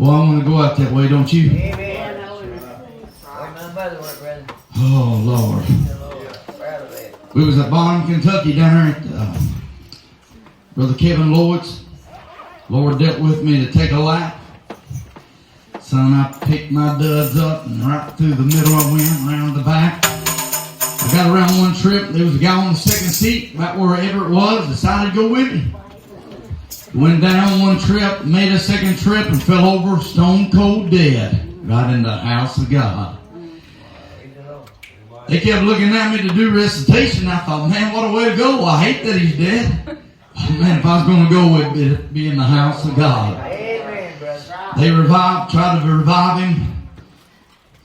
Boy, I want to go out that way, don't you? Amen. Oh, Lord. We was at Bonham, Kentucky, down there at Brother Kevin Lloyd's. Lord dealt with me to take a lap. Son, I picked my duds up and right through the middle I went, around the back. I got around one trip. There was a guy on the second seat, about wherever it was, decided to go with me. Went down one trip, made a second trip, and fell over stone cold dead right in the house of God. They kept looking at me to do recitation. I thought, man, what a way to go. I hate that he's dead. Man, if I was going to go, it'd be in the house of God. They tried to revive him,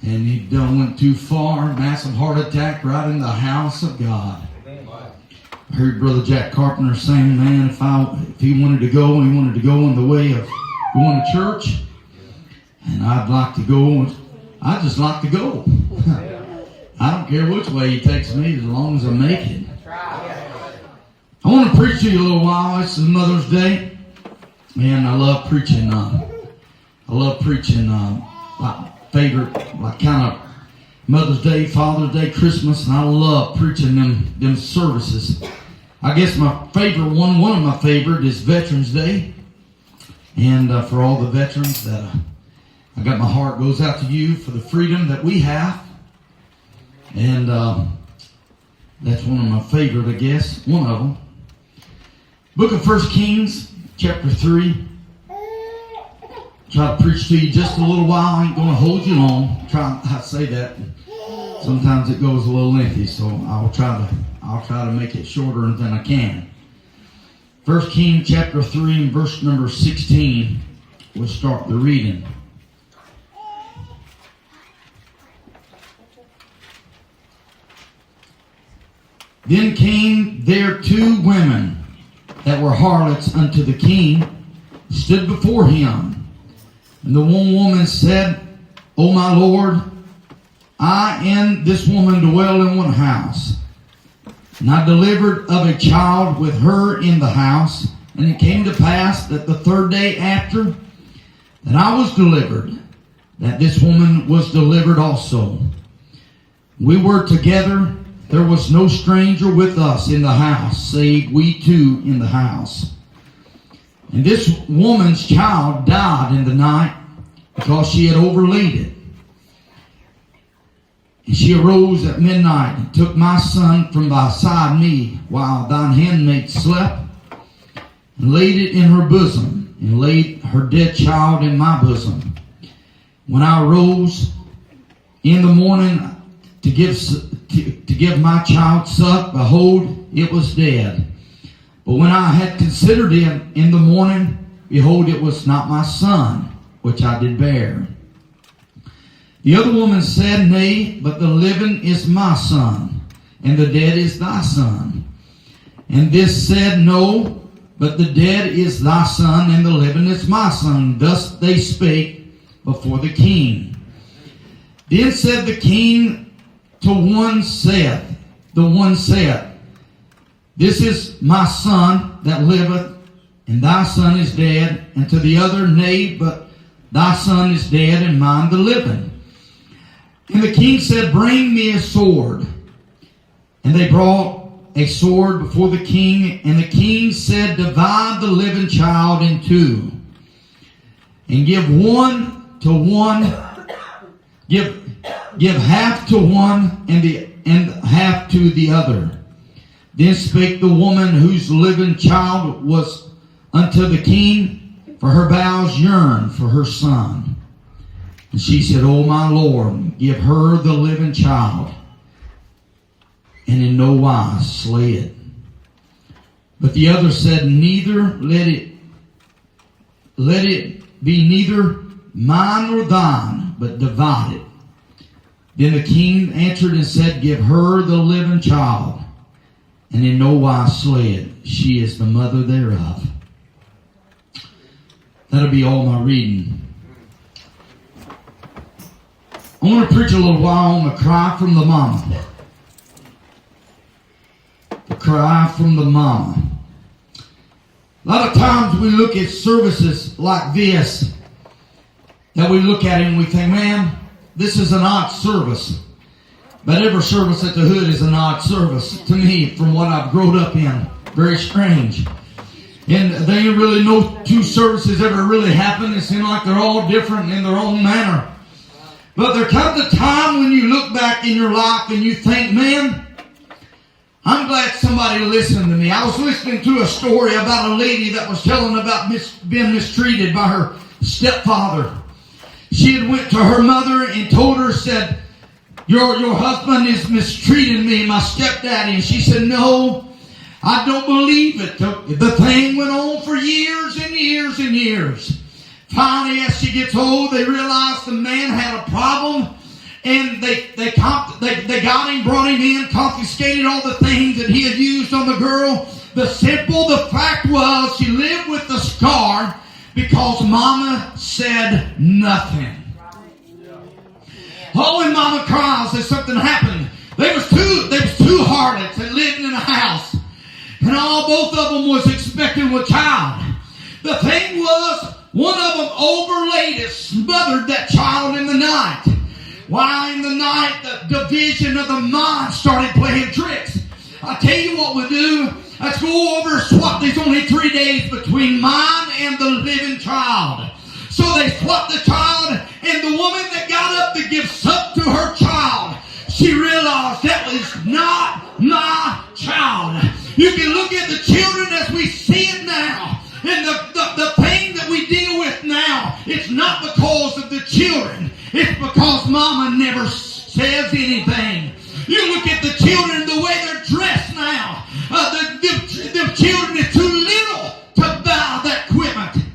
and he done went too far. Massive heart attack right in the house of God. I heard Brother Jack Carpenter saying, man, if he wanted to go, he wanted to go in the way of going to church. And I'd like to go. I'd just like to go. I don't care which way he takes me as long as I make it. I want to preach to you a little while. It's Mother's Day. Man, I love preaching. My favorite, kind of Mother's Day, Father's Day, Christmas, and I love preaching them services. I guess my favorite one of my favorite is Veterans Day. And for all the veterans that I got, my heart goes out to you for the freedom that we have. And that's one of my favorite, I guess, one of them. Book of 1 Kings, chapter 3. Try to preach to you just a little while. I ain't going to hold you long. I say that. Sometimes it goes a little lengthy, so I'll try to make it shorter than I can. 1 Kings, chapter 3, and verse number 16. We'll start the reading. Then came there 2 women that were harlots unto the king, stood before him. And the one woman said, O my Lord, I and this woman dwell in one house. And I delivered of a child with her in the house. And it came to pass that the 3rd day after that I was delivered, that this woman was delivered also. We were together. There was no stranger with us in the house, save we 2 in the house. And this woman's child died in the night, because she had overlaid it. And she arose at midnight, and took my son from beside me, while thine handmaid slept, and laid it in her bosom, and laid her dead child in my bosom. When I arose in the morning to give my child suck, behold, it was dead. But when I had considered it in the morning, behold, it was not my son, which I did bear. The other woman said, Nay, but the living is my son, and the dead is thy son. And this said, No, but the dead is thy son, and the living is my son. Thus they spake before the king. Then said the king to the one saith, This is my son that liveth, and thy son is dead. And to the other, Nay, but thy son is dead, and mine the living. And the king said, Bring me a sword. And they brought a sword before the king. And the king said, Divide the living child in 2, and give one to one. Give half to one, and half to the other. Then spake the woman whose living child was unto the king, for her bowels yearned for her son. And she said, O my Lord, give her the living child, and in no wise slay it. But the other said, Neither let it be neither mine nor thine, but divide it. Then the king answered and said, Give her the living child, and in no wise slay it. She is the mother thereof. That'll be all my reading. I want to preach a little while on the cry from the mama. The cry from the mama. A lot of times we look at services like this, that we look at it and we think, man, this is an odd service. But every service at the hood is an odd service to me from what I've grown up in. Very strange. And there ain't really no two services ever really happen. It seems like they're all different in their own manner. But there comes a time when you look back in your life and you think, man, I'm glad somebody listened to me. I was listening to a story about a lady that was telling about being mistreated by her stepfather. She had went to her mother and told her, said, your husband is mistreating me, my stepdaddy. And she said, no, I don't believe it. The thing went on for years and years and years. Finally, as she gets old, they realized the man had a problem. And they got him, brought him in, confiscated all the things that he had used on the girl. The fact was she lived with the scar because Mama said nothing. Oh, and Mama cries that something happened. There was two harlots that lived in a house. And both of them was expecting a child. The thing was, one of them overlaid it, smothered that child in the night. While in the night, the division of the mind started playing tricks. I tell you what we do. Let's go over and swap. There's only 3 days between mine and the living child. So they swapped the child, and the woman that got up to give suck to her child, she realized that was not my child. You can look at the children as we see it now. And the thing that we deal with now, it's not because of the children. It's because Mama never says anything. You look at the children, the way they're dressed now. The children is too little to buy that equipment.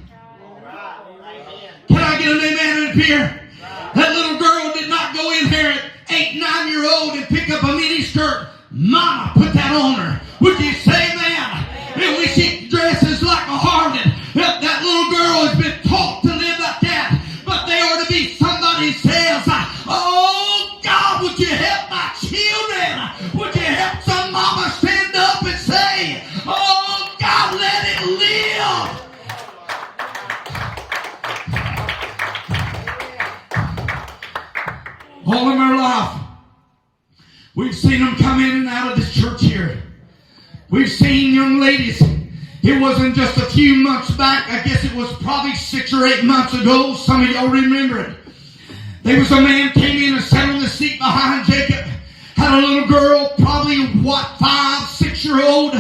Can I get an amen in here? That little girl did not go in here at 8, 9-year-old and pick up a mini skirt. Mama put that on her. Would you say that? And when she dresses like a harlot, that little girl has been taught to live like that. But they ought to be somebody says, oh God, would you help my children? Would you help some mama stand up and say, oh God, let it live? All in our life, we've seen them come in and out of this church here. We've seen young ladies. It wasn't just a few months back. I guess it was probably 6 or 8 months ago. Some of y'all remember it. There was a man came in and sat on the seat behind Jacob. Had a little girl, probably 5, 6-year-old.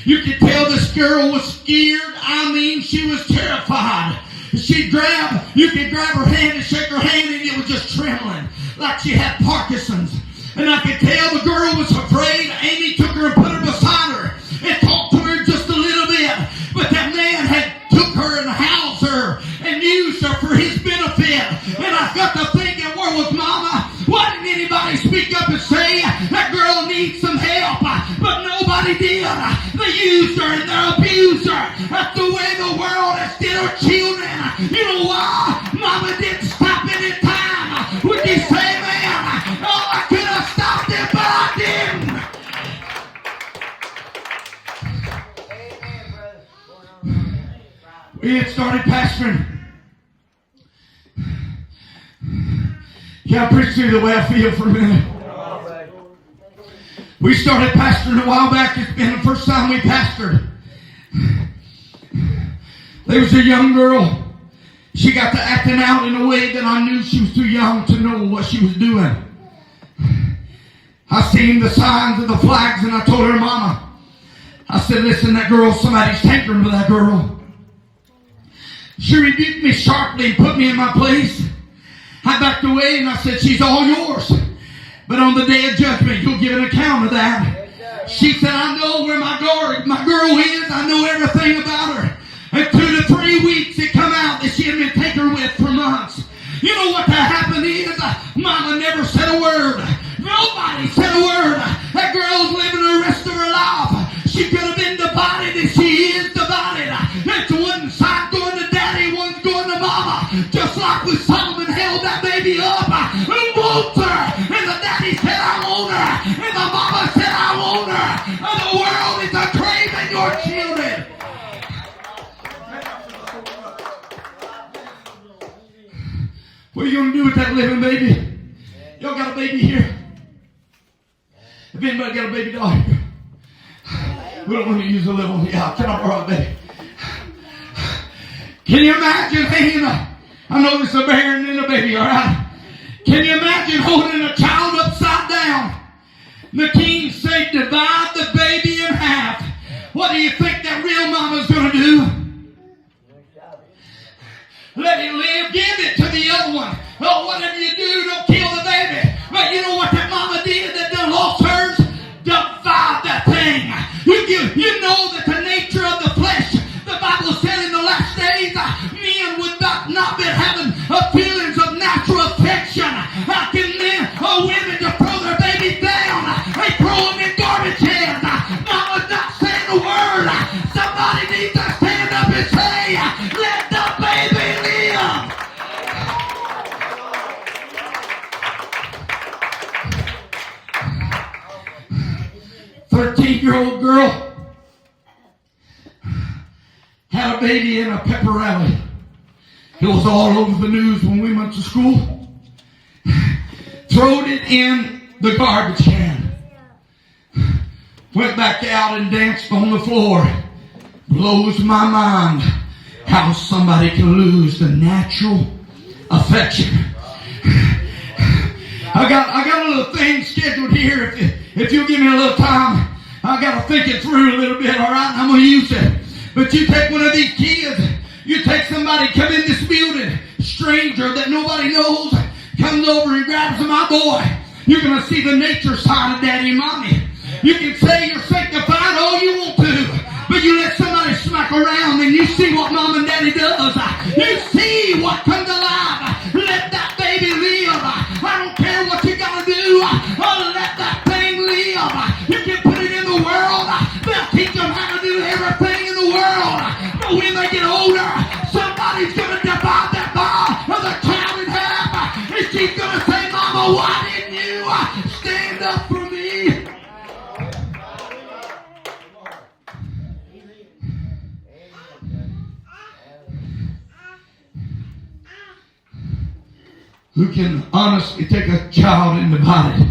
You could tell this girl was scared. I mean, she was terrified. You could grab her hand and shake her hand and it was just trembling like she had Parkinson's. And I could tell the girl was afraid. Amy took her and put her beside her and talked to her just a little bit. But that man had took her and housed her and used her for his benefit. And I got to thinking, where was Mama? Why didn't anybody speak up and say, that girl needs some help? But nobody did. They used her and they abused her. That's the way the world has did her children. You know why? Mama didn't stop any time. Would you say, man? Oh, I could have stopped it, but I didn't. We had started pastoring. Can I preach to you the way I feel for a minute? We started pastoring a while back. It's been the first time we pastored. There was a young girl. She got to acting out in a way that I knew she was too young to know what she was doing. I seen the signs of the flags and I told her, Mama, I said, listen, that girl, somebody's tampering with that girl. She rebuked me sharply and put me in my place. I backed away and I said, she's all yours. But on the day of judgment, you'll give an account of that. She said, I know where my girl is. I know everything about her. And 2 to 3 weeks it come out that she had been taken with for months. You know what that happened is? Mama never said a word. Nobody said a word. That girl's living the rest of her life. She could have been divided and she is divided. It's one side going to daddy, one's going to mama. Just like when Solomon held that baby up and wants her. And the daddy said, I want her. And the mama said, I want her. And the world is a craving your children. What are you going to do with that living baby? Y'all got a baby here? If anybody got a baby doll here, we don't want to use a little one. Yeah, can I borrow a baby? Can you imagine thinking, I know this is a bear and a baby, all right? Can you imagine holding a child upside down? The king said, divide the baby in half. What do you think that real mama's going to do? Let it live. Give it to the other one. Oh, whatever you do, don't kill the baby. But you know what that mama did that done lost hers? Divide that thing. You know that the nature of the flesh, the Bible said in the last days, men would not be having feelings of natural affection. How can men or women just throw their babies down? They throw them in garbage cans. Mama's not saying a word. Somebody needs to stand up and say, let the baby live. 13-year-old girl had a baby in a pepper rally. It was all over the news when we went to school. Throwed it in the garbage can. Went back out and danced on the floor. Blows my mind how somebody can lose the natural affection. I got a little thing scheduled here. If you'll give me a little time, I got to think it through a little bit, all right? I'm going to use it. But you take one of these kids, you take somebody come in this building, stranger that nobody knows, comes over and grabs my boy. You're going to see the nature side of daddy and mommy. You can say you're sanctified all you want to, but you let somebody smack around and you see what mom and daddy does. You see what comes alive. Let that baby live. I don't care what you got to do. Let that thing live. You can put it in the world. They'll teach them how to do everything in the world. But when they get older, somebody's going to divide that ball of the child in half. And she's going to say, Mama, why didn't you stand up for me? Who can honestly take a child and divide it?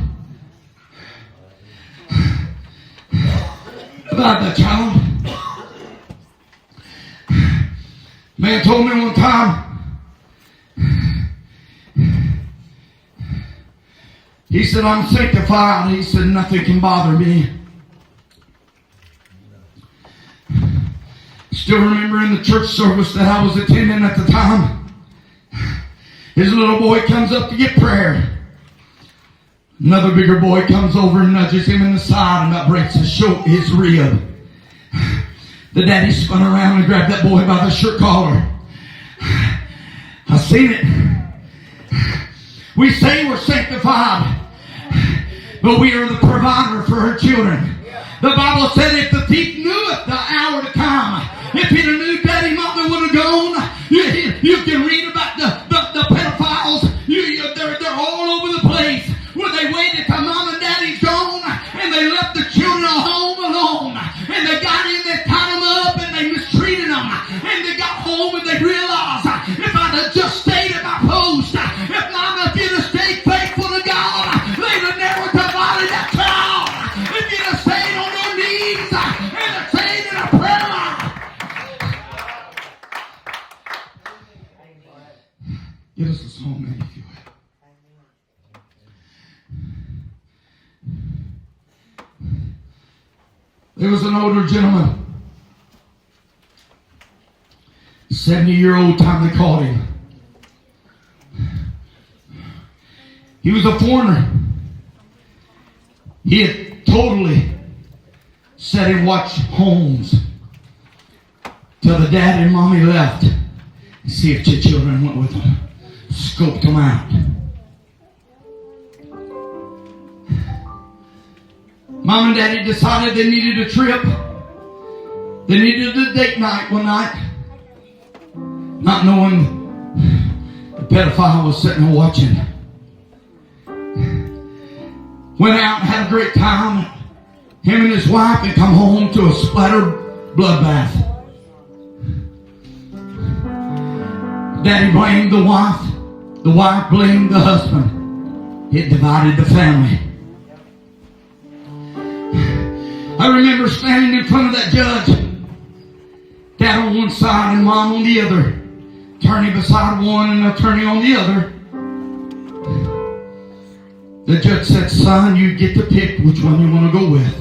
Divide that child. Man told me one time, he said, I'm sanctified. He said, nothing can bother me. Still remember in the church service that I was attending at the time, his little boy comes up to get prayer. Another bigger boy comes over and nudges him in the side and about breaks his rib. The daddy spun around and grabbed that boy by the shirt collar. I seen it. We say we're sanctified, but we are the provider for our children. The Bible said if the thief kneweth the hour to come, if he'd have knew daddy mama would have gone. You can read about the pedophiles. They're all over the place where they waited till mom and daddy's gone and they left the children at home alone. And they got in, they tied them up and they mistreated them. And they got home and they realized if I'd have just stayed at my post, if mama did have stayed faithful to God, they'd have never divided that child. If you'd have stayed on your knees and have stayed in a prayer line. Get us a song, man, if you will. There was an older gentleman, 70-year-old time they called him. He was a foreigner. He had totally sat and watched homes till the dad and mommy left and see if the children went with them. Scoped them out. Mom and daddy decided they needed a trip. They needed a date night one night. Not knowing the pedophile was sitting there watching. Went out and had a great time. Him and his wife had come home to a splattered bloodbath. Daddy blamed the wife. The wife blamed the husband. It divided the family. I remember standing in front of that judge. Dad on one side and Mom on the other. Attorney beside one and attorney on the other. The judge said, son, you get to pick which one you want to go with.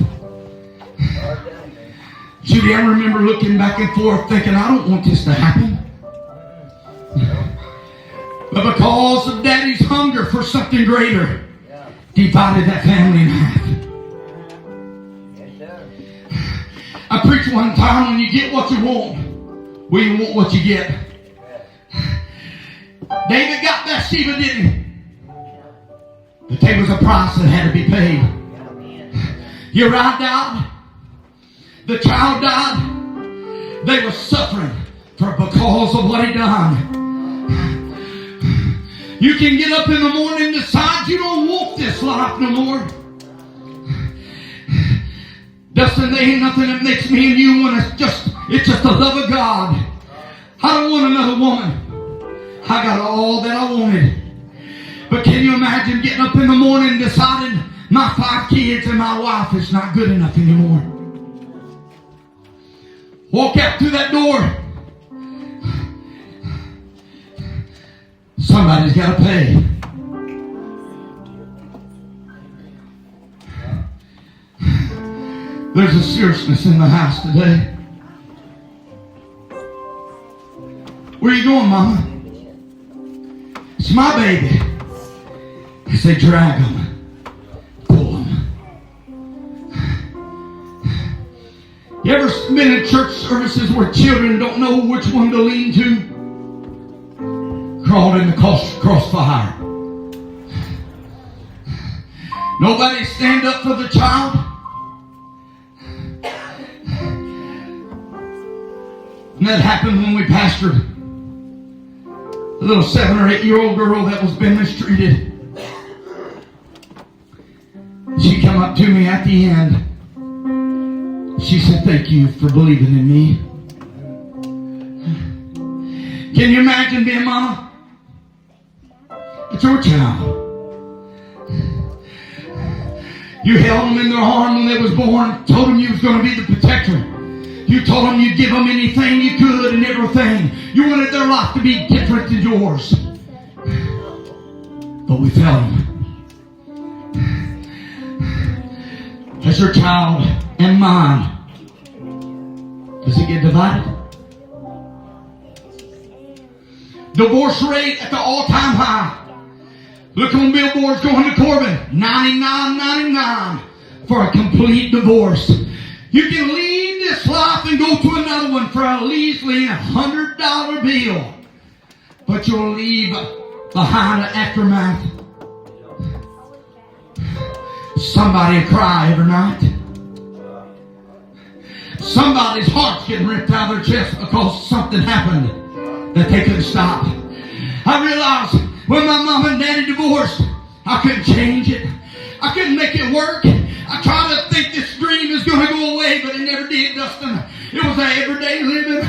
Judy, I remember looking back and forth thinking, I don't want this to happen. But because of Daddy's hunger for something greater, divided that family in half. I preached one time, when you get what you want, well, you want what you get. David got Bathsheba, didn't he? But there was a price that had to be paid. Uriah died. The child died. They were suffering because of what he done. You can get up in the morning and decide you don't want this life no more. Dustin, there ain't nothing that makes me and you want it's just the love of God. I don't want another woman. I got all that I wanted. But can you imagine getting up in the morning and deciding my 5 kids and my wife is not good enough anymore? Walk out through that door. Somebody's got to pay. There's a seriousness in the house today. Where are you going, Mama? It's my baby. I say, drag them. Pull them. You ever been in church services where children don't know which one to lean to? Crawled in the crossfire. Nobody stand up for the child. And that happened when we pastored a little 7 or 8 year old girl that was being mistreated. She come up to me at the end. She said, thank you for believing in me. Can you imagine being mama? It's your child. You held them in their arm when they was born, told them you was going to be the protector. You told them you'd give them anything you could and everything. You wanted their life to be different than yours. But we failed them. As your child and mine, does it get divided? Divorce rate at the all-time high. Look on billboards going to Corbin. $99.99 for a complete divorce. You can leave this life and go to another one for at least a $100 bill. But you'll leave behind an aftermath. Somebody cry every night. Somebody's heart's getting ripped out of their chest because something happened that they couldn't stop. I realized when my mom and daddy divorced, I couldn't change it. I couldn't make it work. I tried to think this dream is going to go away, but it never did, Dustin. It was an everyday living.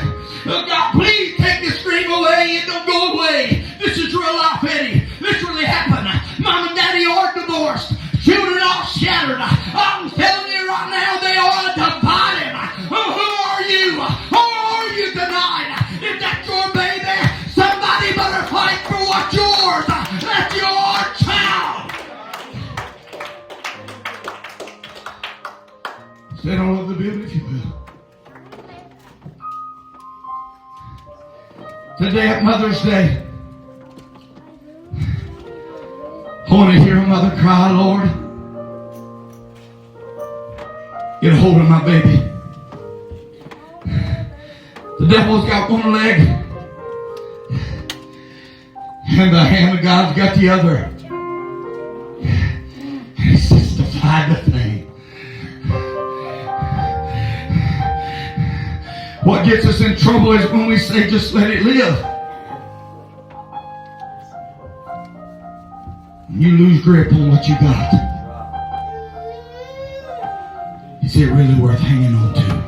Oh God, please take this dream away. It don't go away. This is real life, Eddie. This really happened. Mom and daddy are divorced. Children are shattered. I'm telling you right now, they are divided. Oh, who are you? Who are you tonight? If that's your baby, somebody better fight for what's yours. That's your child. Stand all over the building if you will. Today at Mother's Day, I want to hear a mother cry, Lord, get a hold of my baby. The devil's got one leg, and the hand of God's got the other. And he says, divide the thing. What gets us in trouble is when we say, just let it live. You lose grip on what you got. Is it really worth hanging on to?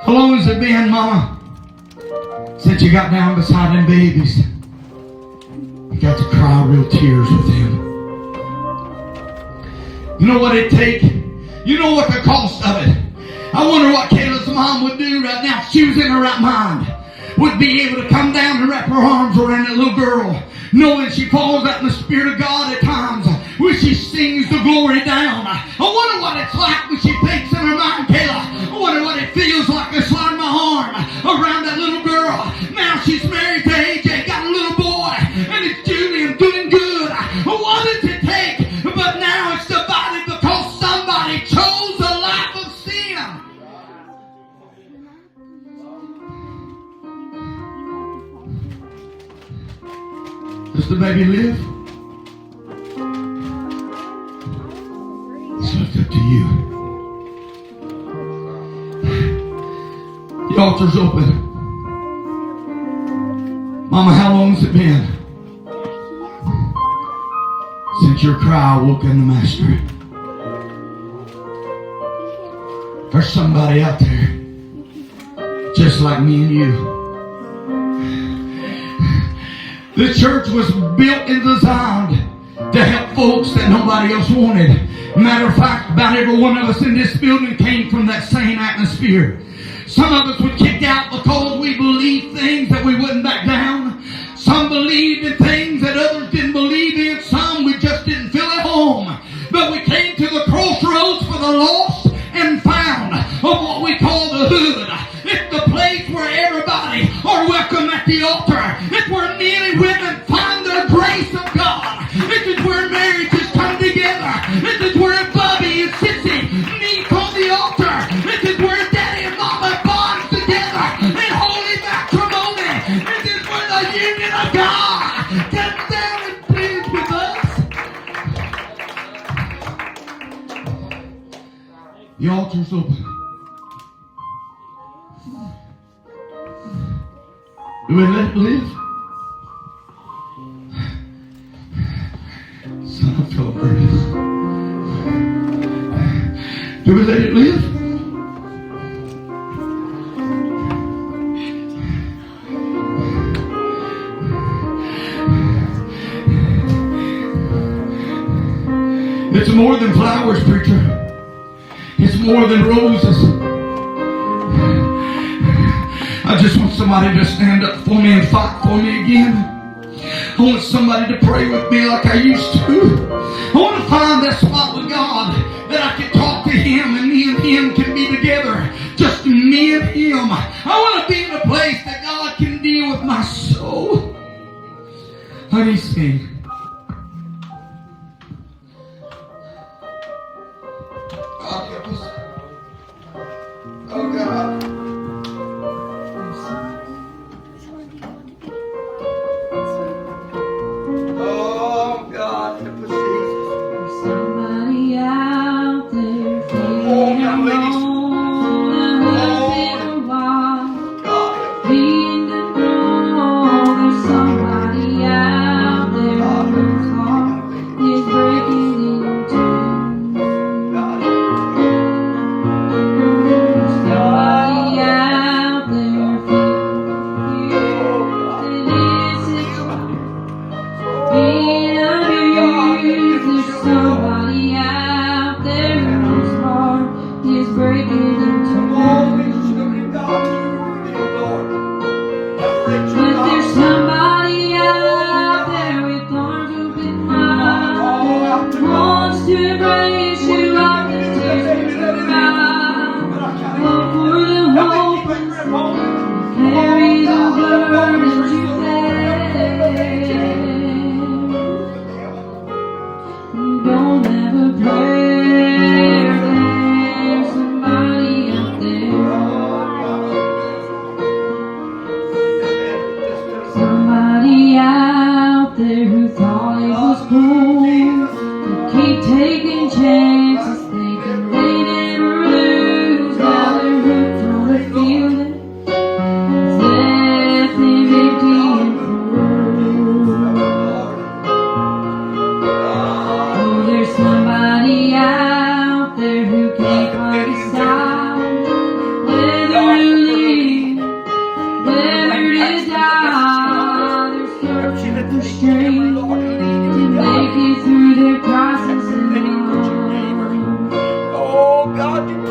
How long has it been, Mama, since you got down beside them babies? You got to cry real tears with them. You know what it'd take? You know what the cost of it? I wonder what Kayla's mom would do right now if she was in her right mind. Would be able to come down and wrap her arms around that little girl, knowing she falls out in the Spirit of God at times, when she sings the glory down. I wonder what it's like when she thinks in her mind, Kayla. I wonder what it feels like to slide my arm around that little girl. Now she's married to AJ, got a little boy, and it's Julian doing good. What does it take? But now it's divided because somebody chose a life of sin. Does the baby live? It's left up to you. The altar's open. Mama, how long has it been since your cry woke in the Master? There's somebody out there just like me and you. The church was built and designed to help folks that nobody else wanted. Matter of fact, about every one of us in this building came from that same atmosphere. Some of us were kicked out because we believed things that we wouldn't back down. Some believed in things that others didn't believe in. Some we just didn't feel at home. But we came to the crossroads for the lost and found of what we call the hood. It's the place where everybody are welcome at the altar. It's where men and women find the grace of God. This is where marriages come together. This is where Bubby and Sissy meet on the altar. This is where Daddy and Mama bond together in holy matrimony. This is where the union of God gets down and pleads with us. The altar's open. Do we let it live? Son, I feel nervous. Do we let it live? It's more than flowers, preacher. It's more than roses. I just want somebody to stand up for me and fight for me again. I want somebody to pray with me like I used to. I want to find that spot with God that I can talk to Him and me and Him can be together. Just me and Him. I want to be in a place that God can deal with my soul. Let me sing. God help us. Oh God. Being to know there's somebody out there.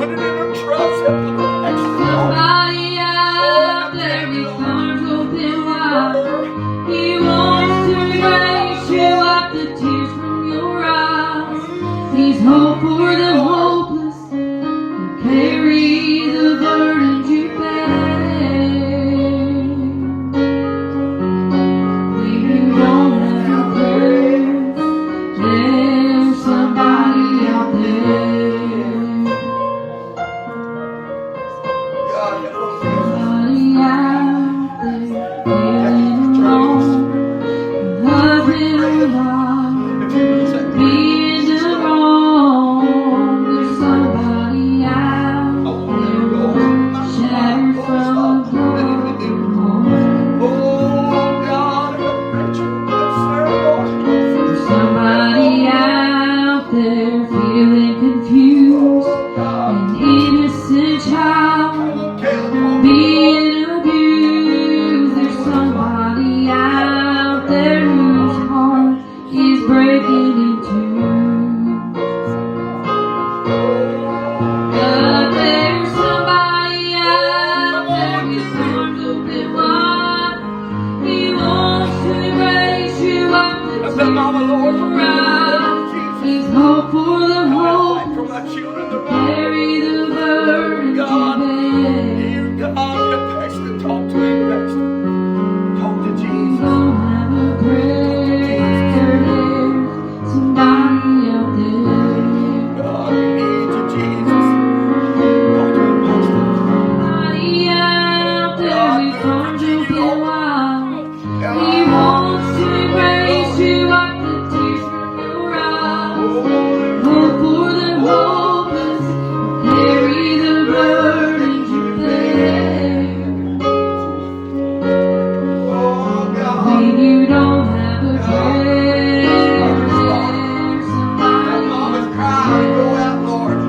put it in her trust. Help her to pass it on. Somebody out there with arms open wide. He wants to raise you up the tears from your eyes. He's hope for the hopeless who carry the burdens you bear. When you don't have a prayer, there's somebody out there. God, help us. Somebody out there feeling alone, husband or wife, being the wrong. There's somebody out there shattered from broken home. Oh, God, help Rachel. Help Sarah. There's somebody out there feeling confused, an innocent child being abused. There's somebody out there whose heart is breaking in two. But there's somebody out there with arms open wide. He wants to embrace you up the Help them, Mama, Lord, for rise. He's hope for the hope, for my children to carry the burden to God, bear. dear God, help Pastor. Talk to him, Pastor. Talk to You Jesus. don't have a prayer, there's somebody out there. God, we need you, Jesus. Talk to him, Pastor. Somebody out there with arms open wide. He wants to embrace you up the tears from your eyes. Hope for the hopeless, carry the burdens you bear. Oh, God. When you don't have a prayer, there's somebody Mama's out crying. Go there. out, Lord.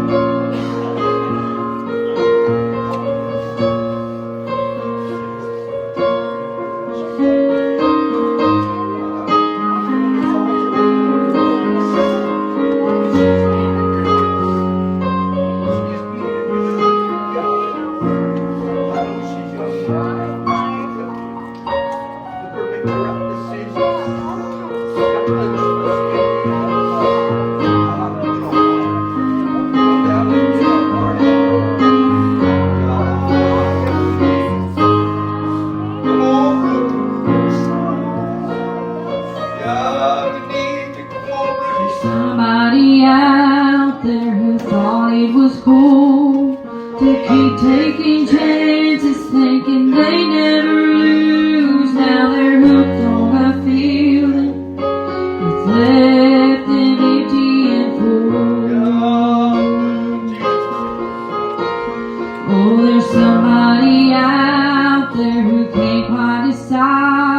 Somebody out there who thought it was cool to keep taking chances, thinking they never lose. Now they're hooked on a feeling that's left them empty and full. Oh, there's somebody out there who can't quite decide